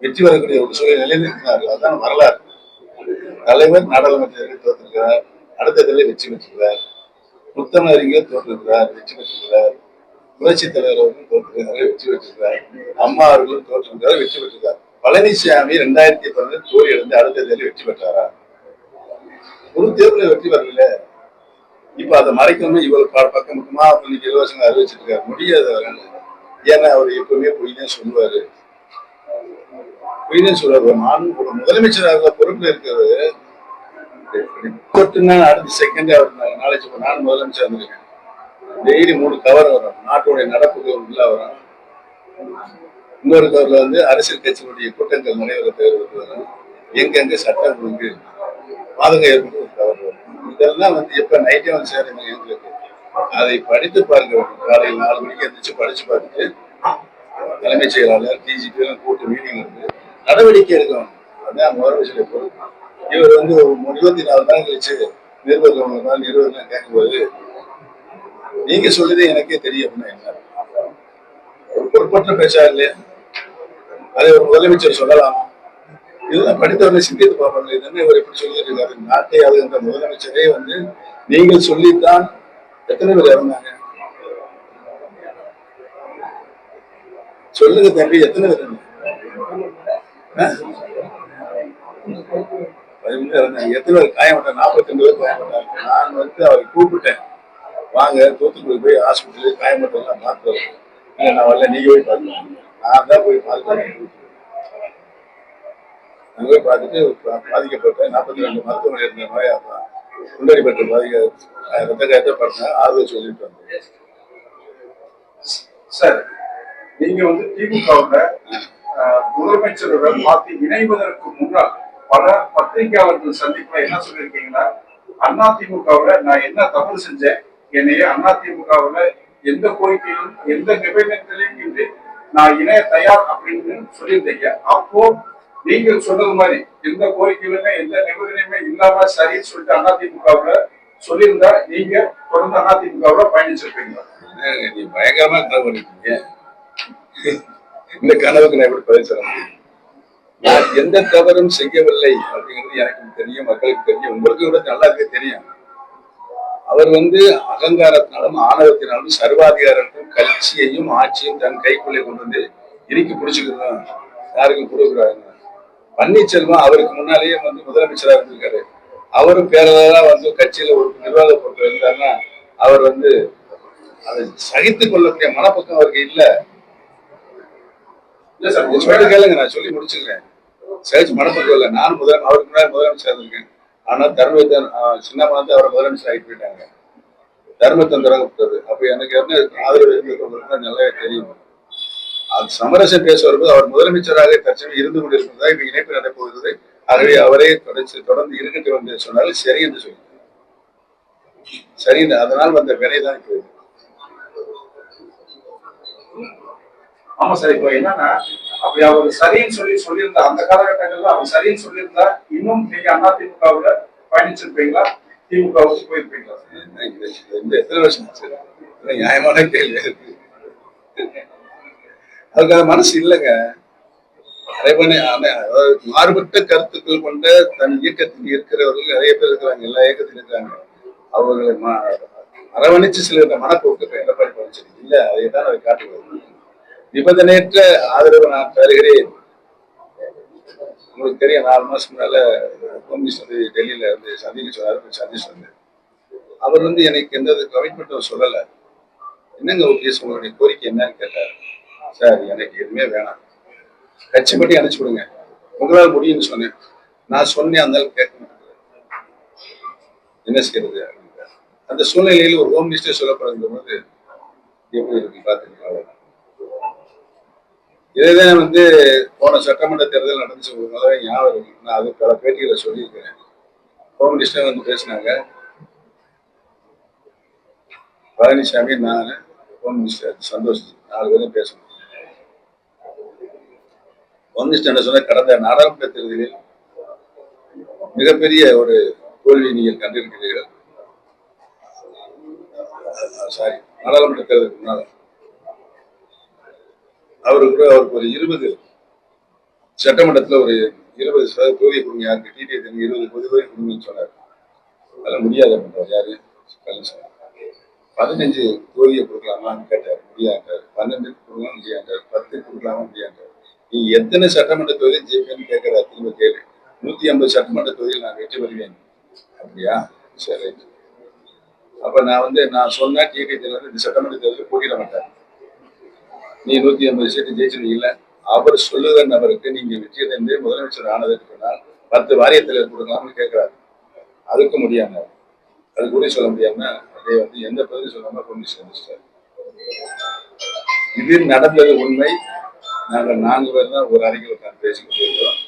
S1: வெற்றி வரக்கூடிய ஒரு சூழ்நிலை நிலைநிறுத்தினார்கள். அதுதான் வரலாறு. தலைவர் நாடாளுமன்ற தேர்தலில் தோற்றிருக்கிறார், அடுத்த தேர்தலில் வெற்றி பெற்றிருக்கிறார். முத்தமிழ் அறிஞர் தோற்றிருக்கிறார், வெற்றி பெற்றிருக்கிறார். புரட்சி தலைவர் அவர்களும் தோற்றிருக்கிறார், வெற்றி பெற்றிருக்கிறார். அம்மா அவர்களும் தோற்றிருக்கிறார், வெற்றி பெற்றிருக்கிறார். பழனிசாமி 2012 தோல்வி அடைந்து அடுத்த தேர்தலில் வெற்றி பெற்றாரா? ஒரு தேர்தலில் வெற்றி வரல. இப்ப அதை மறைக்கணும் இவ்வளவு பக்கம் மட்டுமா இன்னைக்கு இலவசங்க அறிவிச்சிட்டு இருக்காரு. முடியாது. ஏன்னா அவர் எப்பவுமே பொய்தான் சொல்லுவாரு. ஒரு முதலமைச்சர் பொறுப்புல இருக்கிறது அடுத்த செகண்ட் அவர் நாளைக்கு நானும் முதலமைச்சர் இருந்திருக்கேன். டெய்லி 3 கவர் வரும், நாட்டுடைய நடப்புகள் உள்ள வரும். இன்னொரு கவர்ல வந்து அரசியல் கட்சிகளுடைய கூட்டங்கள் நடைபெற வரும், எங்கெங்க சட்டம் ஒழுங்கு பாதகம் ஏற்பட்டு ஒரு தவறு வரும். இதெல்லாம் வந்து எப்ப நைட்டே வந்து சேருங்க எங்களுக்கு அதை படித்து பார்க்க வேண்டும். காலையில் 4 மணிக்கு எந்திரிச்சு படிச்சு பார்த்துட்டு தலைமைச் செயலாளர் டிஜிபி எல்லாம் கூட்டு மீட்டிங் இருந்து நடவடிக்கை எடுக்கணும். அதான் முதலமைச்சருடைய பொறுப்பு. இவர் வந்து ஒரு 24 நாள் கழிச்சு நிருபர்கள் கேட்கும்போது நீங்க சொல்லுதே எனக்கே தெரியும் அப்படின்னா என்ன ஒரு பொறுப்பற்ற பேச்சா இல்லையா? அதை ஒரு முதலமைச்சர் சொல்லலாமா? இதெல்லாம் படித்தவர்களை சிந்தித்து பார்ப்பாங்க. இதுன்னு இவர் எப்படி சொல்லிட்டு இருக்காரு? நாட்டை ஆளுகின்ற முதலமைச்சரே வந்து நீங்கள் சொல்லித்தான் எத்தனை பேர் இறந்தாங்க சொல்லுங்க தம்பி, எத்தனை பேர் இறந்தாங்க? எத்தனை பேர் காயப்பட்டாங்க? 42 பேர் காயப்பட்டாங்க. நான் வந்து அவரை கூப்பிட்டேன், வாங்க தூத்துக்குடி போய் ஹாஸ்பிட்டலுக்கு காயப்பட்டெல்லாம் பார்த்து இல்லை நான் வரல, நீங்க போய் பார்க்கலாம். நான் தான் போய் பார்க்கிறேன். அங்கே போய் பார்த்துட்டு பாதிக்கப்பட்ட 42 மருத்துவமனை இருந்த நோயா குண்டடிப்பட்ட ரத்த காயத்தை பார்த்தேன், ஆறுதல் சொல்லிட்டு வந்தேன்.
S2: சார், நீங்க வந்து திமுகவுல முதலமைச்சருடன் பார்த்து இணைவதற்கு முன்னால் பல பத்திரிகையாளர்கள் சந்திப்புல என்ன சொல்லியிருக்கீங்கன்னா, அதிமுகவுல நான் என்ன தவறு செஞ்சேன், என்னைய அதிமுகவுல எந்த கோரிக்கையும் எந்த நிபந்தனைகளையும் இன்றி நான் இணைய தயார் அப்படின்னு சொல்லியிருந்தீங்க. அப்போ நீங்கள் சொன்னது மாதிரி எந்த கோரிக்கையிலுமே எந்த நிபந்தனையுமே இல்லாம சரின்னு சொல்லிட்டு அதிமுகவுல சொல்லியிருந்தா நீங்க தொடர்ந்து அதிமுகவுல பயணிச்சிருப்பீங்க.
S1: நீ பயங்கரமா கனவு பண்ணிருக்கீங்க. இந்த கனவுக்கு நான் எப்படி பதில் சொல்ல முடியும்? நான் எந்த தவறும் செய்யவில்லை அப்படிங்கிறது எனக்கு தெரியும், மக்களுக்கு தெரியும், உங்களுக்கு கூட நல்லாவே தெரியும். அவர் வந்து அகங்காரத்தினாலும் ஆணவத்தினாலும் சர்வாதிகாரத்தையும் கட்சியையும் ஆட்சியும் தன் கைக்குள்ளே கொண்டு வந்து இறுக்கி பிடிச்சுக்கணும், யாருக்கும் கொடுக்குறாங்க. பன்னீர்செல்வம் அவருக்கு முன்னாலேயே வந்து முதலமைச்சரா இருந்திருக்காரு. அவரும் பேரளா வந்து கட்சியில ஒரு நிர்வாக பொறுப்பு இருந்தாருன்னா அவர் வந்து அதை சகித்துக் கொள்ளக்கூடிய மனப்பக்கம் அவருக்கு இல்ல. இல்ல சார், சொல்லி கேளுங்க, நான் சொல்லி முடிச்சுக்கிறேன். சகிச்சு மனப்பக்கம் இல்லை. நானும் அவருக்கு முன்னாடி முதலமைச்சரா இருந்திருக்கேன். ஆனா தர்மத்தன் சின்னம்மா வந்து அவரை முதலமைச்சர் ஆகிட்டு போயிட்டாங்க. தர்மத்தந்திரம் கொடுத்தது. அப்ப எனக்கு என்ன ஆதரவு இருந்தது நல்லாவே தெரியும். அது சமரசம் பேச வரும்போது அவர் முதலமைச்சராக தற்சமயம் இருந்து கொண்டிருக்கிறதா இப்ப இணைப்பு நடைபெறுகிறது. ஆகவே அவரே தொடர்ந்து இருக்கட்டும் என்று சொன்னாலும் சரி என்று சொல்லி சரி, அதனால் வந்த வினைதான் இப்போ.
S2: ஆமா சார், இப்ப என்னன்னா அப்படி அவர் சரின்னு சொல்லியிருந்தா அந்த காலகட்டங்கள்ல அவர் சரின்னு சொல்லியிருந்தா இன்னும் நீங்க அதிமுகவுல பயணிச்சிருப்பீங்களா, திமுகவுக்கு போயிருப்பீங்களா?
S1: எத்தனை வருஷம் நியாயமான கேள்வி இருக்கு. அதுக்கான மனசு இல்லைங்க. மாறுபட்ட கருத்துக்கள் கொண்ட தன் இயக்கத்தில் இருக்கிறவர்கள் நிறைய பேர் இருக்கிறாங்க, எல்லா இயக்கத்திலும் இருக்கிறாங்க. அவர்களை அரவணைச்சு சில மனப்போக்கு எடப்பாடி பழனிசாமி இல்ல, அதைத்தான் அதை காட்டுகிறது. நிபந்தனையற்ற ஆதரவு நான் தருகிறேன். உங்களுக்கு தெரியும், 4 மாசம் முன்னால ஹோம் மினிஸ்டர் வந்து டெல்லியில வந்து சந்திச்சு வந்தார். அவர் வந்து எனக்கு எந்த கமிட்மெண்ட்டும் சொல்லலை. என்னங்க ஓபிஎஸ் உங்களுடைய கோரிக்கை என்னன்னு கேட்டார். சார், எனக்கு எதுவுமே வேணாம், கட்சி மட்டும் அனுப்பிச்சு விடுங்க, உங்களால் முடியும்னு சொன்னேன். நான் சொன்னேன், அந்த கேட்க மாட்டேன், என்ன செய்யறது? அந்த சூழ்நிலையில் ஒரு ஹோம் மினிஸ்டர் சொல்லப்படுகிற போது எப்படி இருக்கு பாத்துக்கலாம். இதேதான் வந்து போன சட்டமன்ற தேர்தல் நடந்துச்சு, ஒரு நல்லாவே ஞாபகம் இருக்கு. நான் அது பல பேட்டிகளை சொல்லியிருக்கிறேன். ஹோம் மினிஸ்டர் வந்து பேசினாங்க, பழனிசாமி, நான், ஹோம் மினிஸ்டர் சந்தோஷ் 4 பேரும் பேசணும். ஹோம் மினிஸ்டர் என்ன சொன்ன, கடந்த நாடாளுமன்ற தேர்தலில் மிகப்பெரிய ஒரு தோல்வி நீங்கள் கண்டிருக்கிறீர்கள். சாரி, நாடாளுமன்ற தேர்தலுக்கு முன்னால அவருக்கு ஒரு 20 சட்டமன்றத்தில் ஒரு 20% தொகுதியை கொடுங்க, யாருக்கு டிடிஐ 20 தொகுதி கொடுங்கன்னு சொன்னார். அதெல்லாம் முடியாது அப்படின்றார். யாரு? பழனிசாமி. 15 தொகுதியை கொடுக்கலாமான்னு கேட்டார். முடியாண்டார். 12 கொடுக்கலாம் முடியாண்டார். 10 கொடுக்கலாமா முடியாண்டார். நீ எத்தனை சட்டமன்ற தொகுதியை ஜெயிப்பேன்னு கேட்கிற திரும்ப கேளு. 150 சட்டமன்ற தொகுதியில் நான் வெற்றி பெறுவேன். அப்படியா? சரி. அப்ப நான் சொன்ன டிடிஐ இந்த சட்டமன்ற தேர்தலில் போட்டியிட மாட்டேன், நீ 150 சீட்டு ஜெயிச்சிருக்கீங்கள, அவர் சொல்லுகிற நபருக்கு நீங்க வெற்றி அடைந்து முதலமைச்சர் ஆனதற்கு சொன்னால் 10 வாரியத்தில் கொடுக்கலாம்னு கேட்கிறாரு. அதுக்கு முடியாம, அது கூட சொல்ல முடியாம அப்படியே வந்து எந்த பதிலும் சொல்லாம கொண்டு சேர்ந்துட்டார். இது நடந்தது உண்மை. நாங்கள் 4 பேர் தான் ஒரு அறையில் உட்கார்ந்து பேசிக்கிட்டு இருக்கிறோம்.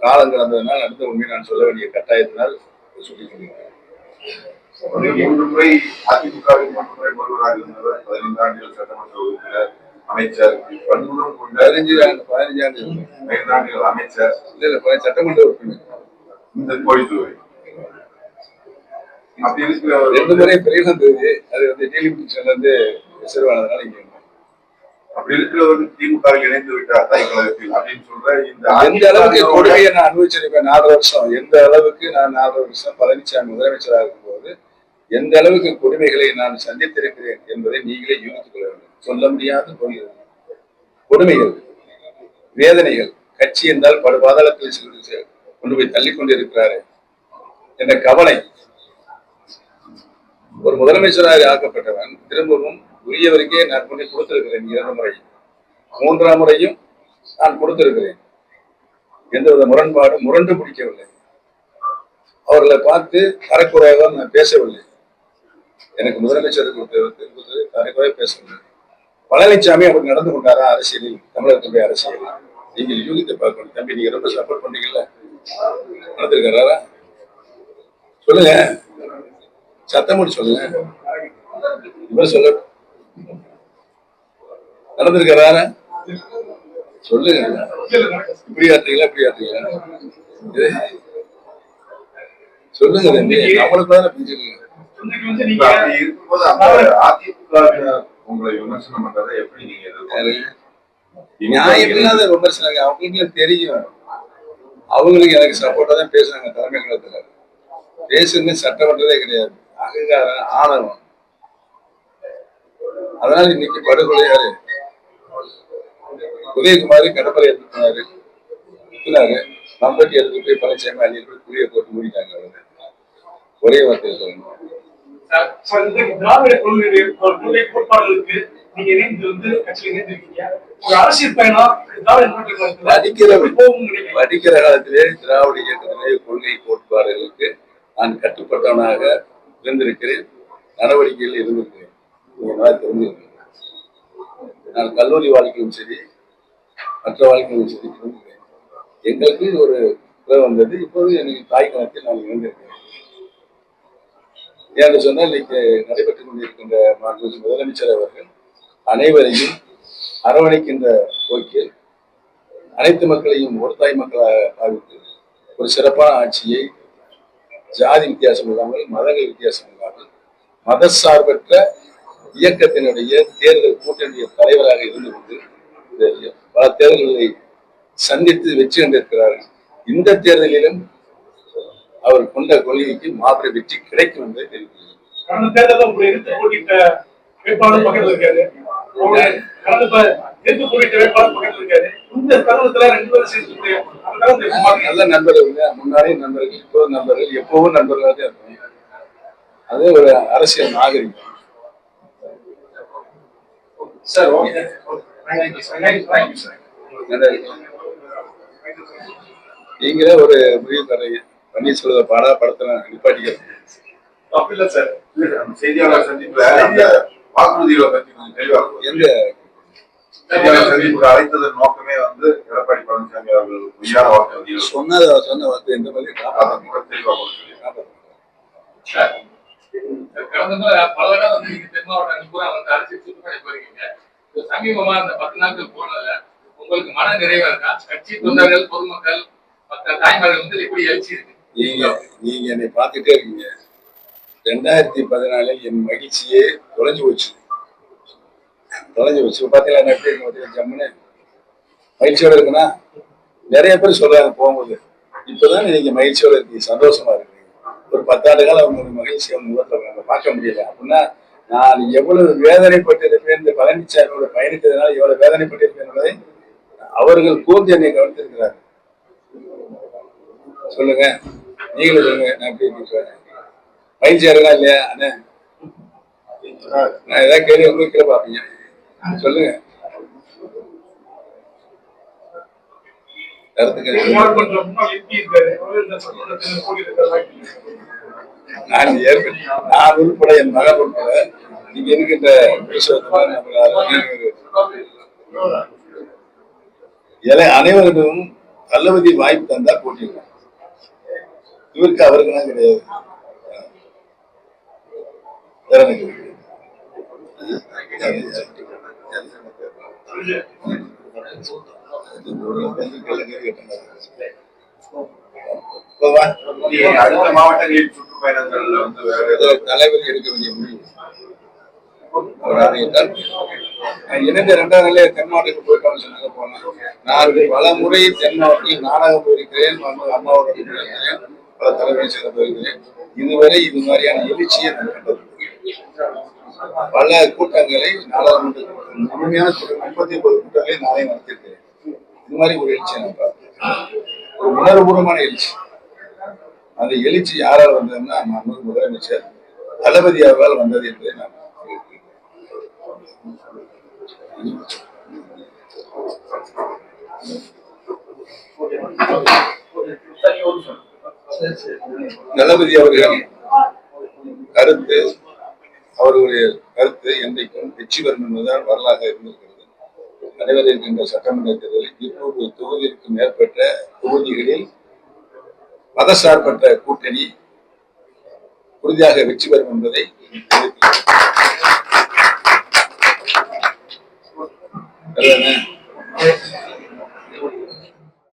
S1: காலம் கடந்ததுனால் அடுத்த உண்மையை நான் சொல்ல வேண்டிய கட்டாயத்தினால் சொல்லிக் கொண்டிருக்கிறேன்.
S2: ஒரு 3 முறை அதிமுகவின் 3 முறை முதல்வராக இருந்தவர், 15 ஆண்டுகள் சட்டமன்ற உறுப்பினர், அமைச்சர், பன்முகம் கொண்ட
S1: 15 ஆண்டு
S2: 5 ஆண்டுகள் அமைச்சர்,
S1: சட்டமன்ற உறுப்பினர்,
S2: இந்த கோழித்துறை. அப்படி இருக்கிற
S1: 2 முறை பெரியலாம் தொகுதி, அது டீலிமிட்டேஷன்ல இருந்து சிறுவானதுனால இங்க
S2: அப்படி இருக்கிறவர் திமுக இணைந்து விட்டார் தாய் கழகத்தில் அப்படின்னு சொல்ற இந்த
S1: எந்த அளவுக்கு கொடுமையை நான் அனுபவிச்சிருப்பேன் 4 வருஷம், எந்த அளவுக்கு நான் 4 வருஷம் பழனிசாமி முதலமைச்சராக இருக்கும்போது எந்த அளவுக்கு கொடுமைகளை நான் சந்தித்திருக்கிறேன் என்பதை நீங்களே யூகித்துக் கொள்ள வேண்டும். சொல்ல முடியாத கொடுமைகள், வேதனைகள். கட்சி என்றால் படுபாதாளத்தில் கொண்டு போய் தள்ளி கொண்டிருக்கிறாரு என்ற கவலை. ஒரு முதலமைச்சராக ஆக்கப்பட்டவன் திரும்பவும் உரியவருக்கே நான் கொண்டு கொடுத்திருக்கிறேன் 2 முறை, 3ஆம் முறையும் நான் கொடுத்திருக்கிறேன். எந்தவித முரண்பாடும் முரண்டு பிடிக்கவில்லை. அவர்களை பார்த்து தரக்குறையாக நான் பேசவில்லை. எனக்கு முதலமைச்சர் கொடுத்தது தரக்குறையாக பேசவில்லை. பழனிசாமி அப்படி நடந்து கொண்டாரா அரசியலில், தமிழகத்துடைய அரசியல்? நீங்கள் யூகித்து பார்க்கணும். தம்பி, நீங்க ரொம்ப சப்போர்ட் பண்ணீங்கல்ல, நடந்திருக்கிறாரா? சொல்லுங்க, சத்தம் போட்டு சொல்லுங்க. இவர் சொல்ல நடந்திருக்கிறாரா? சொல்லுங்க. இப்படி ஆட்டீங்களா, இப்படி ஆட்டீங்களா? சொல்லுங்க தம்பி, நம்மளுக்கு தானே பிரிச்சுக்கோங்க.
S2: அப்படி இருக்கும்போது அந்த அதிமுகவினர் உங்களை விமர்சனம் பண்றதை எப்படி நீங்க எதிர்பார்க்கறீங்க?
S1: நியாயம் இல்லாத விமர்சனம். அவங்களுக்கு தெரியும், அவங்களுக்கு எனக்கு சப்போர்ட்டா தான் பேசுறாங்க. தலைமை கழகத்துல பேசுன்னு சட்டம் பண்றதே கிடையாது. அகங்காரம், ஆணவம். அதனால இன்னைக்கு படுகொலையாரு உதயகுமாரி கடற்படை எடுத்துனாரு, நம்பட்டி எடுத்து போய் பழனிசாமி அள்ளிட்டு போய் புரிய போட்டு மூடிட்டாங்க. அவங்க ஒரே வார்த்தையில் சொல்லணும்.
S4: திராவிட கொள்கை கோட்பாடுகளுக்கு நீங்க இணைந்து கட்சியில் இணைந்திருக்கீங்க. ஒரு அரசியல் பயணம்
S1: படிக்கிற காலத்திலே திராவிட இயக்கத்திலே கொள்கை கோட்பாடுகளுக்கு நான் கட்டுப்பட்டவனாக இருந்திருக்கிறேன், நடவடிக்கையில் இருந்திருக்கிறேன். தெரிஞ்சிருக்கேன். நான் கல்லூரி வாழ்க்கையும் சரி, மற்ற வாழ்க்கையும் சரி இருந்திருக்கிறேன். எங்களுக்கு ஒரு வந்தது. இப்போது எனக்கு தாய் கணக்கில் நான் இருந்திருக்கிறேன். என்று சொன்னால் இன்னைக்கு நடைபெற்றுக் கொண்டிருக்கின்ற மாண்புமிகு முதலமைச்சர் அவர்கள் அனைவரையும் அரவணைக்கின்ற போக்கில் அனைத்து மக்களையும் ஒரு தாய் மக்களாக பாவித்து ஒரு சிறப்பான ஆட்சியை ஜாதி வித்தியாசம் இல்லாமல், மதங்கள் வித்தியாசம் இல்லாமல், மதசார்பற்ற இயக்கத்தினுடைய தேர்தல் கூட்டணிய தலைவராக இருந்து கொண்டு பல தேர்தல்களை சந்தித்து வெற்றி கண்டிருக்கிறார்கள். இந்த தேர்தலிலும் அவர் கொண்ட கொள்கைக்கு மாபெரும் வெற்றி கிடைக்கும் என்பதை தெரிவிக்கிறார்.
S4: கடந்த தேர்தலில் உங்களை எதிர்த்து போட்டிட்ட வேட்பாளர் பக்கத்தில் இருக்காரு.
S1: நல்ல நண்பர்கள், முன்னாடி நண்பர்கள், இப்போ நண்பர்கள், எப்பவும் நண்பர்களாக தான் இருக்கும். அதே ஒரு அரசியல் நாகரிகம்.
S5: சார்,
S1: நீங்களே ஒரு முடிவு தரீங்க. பன்னீர்செல்வ பாடா படத்தை நிப்பாட்டிக்கிறேன்.
S2: அப்படி இல்ல சார், செய்தியாளர் சந்திப்புல வாக்குறுதிகளை பற்றி கொஞ்சம் தெளிவாக
S1: எந்த
S2: செய்தியாளர் சந்திப்புக்கு அழைத்ததன் நோக்கமே எடப்பாடி பழனிசாமி அவர்கள் உயரான வாக்குறுதிகள்
S1: சொன்ன வார்த்தை எந்த மாதிரி
S2: தெளிவாக
S7: கடந்த பல காலம் தென் மாவட்டங்கள் பூரா அரசியல் சுற்றுப்பணி போயிருக்கீங்க. சமீபமா அந்த 10 நாட்கள் போனதுல உங்களுக்கு மன நிறைவா இருக்கா? கட்சி தொண்டர்கள், பொதுமக்கள், மற்ற தாய்மார்கள் எப்படி எழுச்சி இருக்கு?
S1: நீங்க என்னை பார்த்துட்டே இருக்கீங்க. 2014 என் மகிழ்ச்சியே தொலைஞ்சு போச்சு. பாத்தீங்களா நான் எப்படி இருக்கேன்? ஜம்முன்னு மகிழ்ச்சியோட இருக்குன்னா நிறைய பேர் சொல்றாங்க போகும்போது, இப்பதான் நீங்க மகிழ்ச்சியோட இருக்கீங்க, சந்தோஷமா இருக்கீங்க. ஒரு 10 ஆண்டு காலம் அவங்க மகிழ்ச்சி அவங்க முகத்துல நம்ம பார்க்க முடியல அப்படின்னா நான் எவ்வளவு வேதனைப்பட்டிருப்பேன். இந்த பழனிசாமியோட பயணித்ததுனால எவ்வளவு வேதனைப்பட்டிருப்பேன் என்பதை அவர்கள் கூர்ந்து என்னை கவனித்திருக்கிறார்கள். சொல்லுங்க, நீங்களும் சொல்லுங்க, நான் எப்படி இருக்கிறேன்? மகிழ்ச்சியா இருக்கா இல்லையா? அண்ணே, நான் ஏதாவது கேள்வி உங்களுக்கு பாப்பீங்க, சொல்லுங்க. நான் உள்பட என் மகன் உள்பட இங்க இருக்கின்ற அனைவருக்கும் தளபதி வாய்ப்பு தந்தா போட்டிருக்காங்க. இவருக்கு அவருக்குன்னா கிடையாது. வேற என்ன கேள்வி?
S2: அடுத்த மாவட்டங்களில் சுற்றுப்பயணங்கள்ல வந்து வேற
S1: தலைவர் எடுக்க வேண்டிய முடிவு அவர் அறிவித்தார். இணைந்த 2ஆம் நிலைய தென் மாவட்டத்துக்கு போயிட்டு சொன்னாங்க போனேன். நான் பல முறை தென் மாவட்டத்தில் நாடகம் போயிருக்கிறேன், அம்மாவோட போயிருக்கிறேன், பல தலைமை செய்த போயிருக்கிறேன். இதுவரை இது மாதிரியான எழுச்சியை நான் கண்டது. பல கூட்டங்களை நாடாளுமன்ற முழுமையான 39 கூட்டங்களை நானே நடத்திருக்கிறேன். இது மாதிரி ஒரு எழுச்சியை நான் பார்த்தேன். ஒரு உணர்வுபூர்வமான எழுச்சி. அந்த எழுச்சி யாரால் வந்ததுன்னா முதலமைச்சர் தளபதி அவர்களால் வந்தது என்பதை நான் தளபதி அவர்கள் கருத்து, அவர்களுடைய கருத்து என்றைக்கும் வெற்றி பெறும் என்பதுதான் வரலாக இருந்திருக்கிறது. நடைபெற இருக்கின்ற சட்டமன்ற தேர்தலில் 200 தொகுதிக்கு மேற்பட்ட தொகுதிகளில் மதசார்பற்ற கூட்டணி உறுதியாக வெற்றி பெறும் என்பதை தெரிவித்துள்ளது.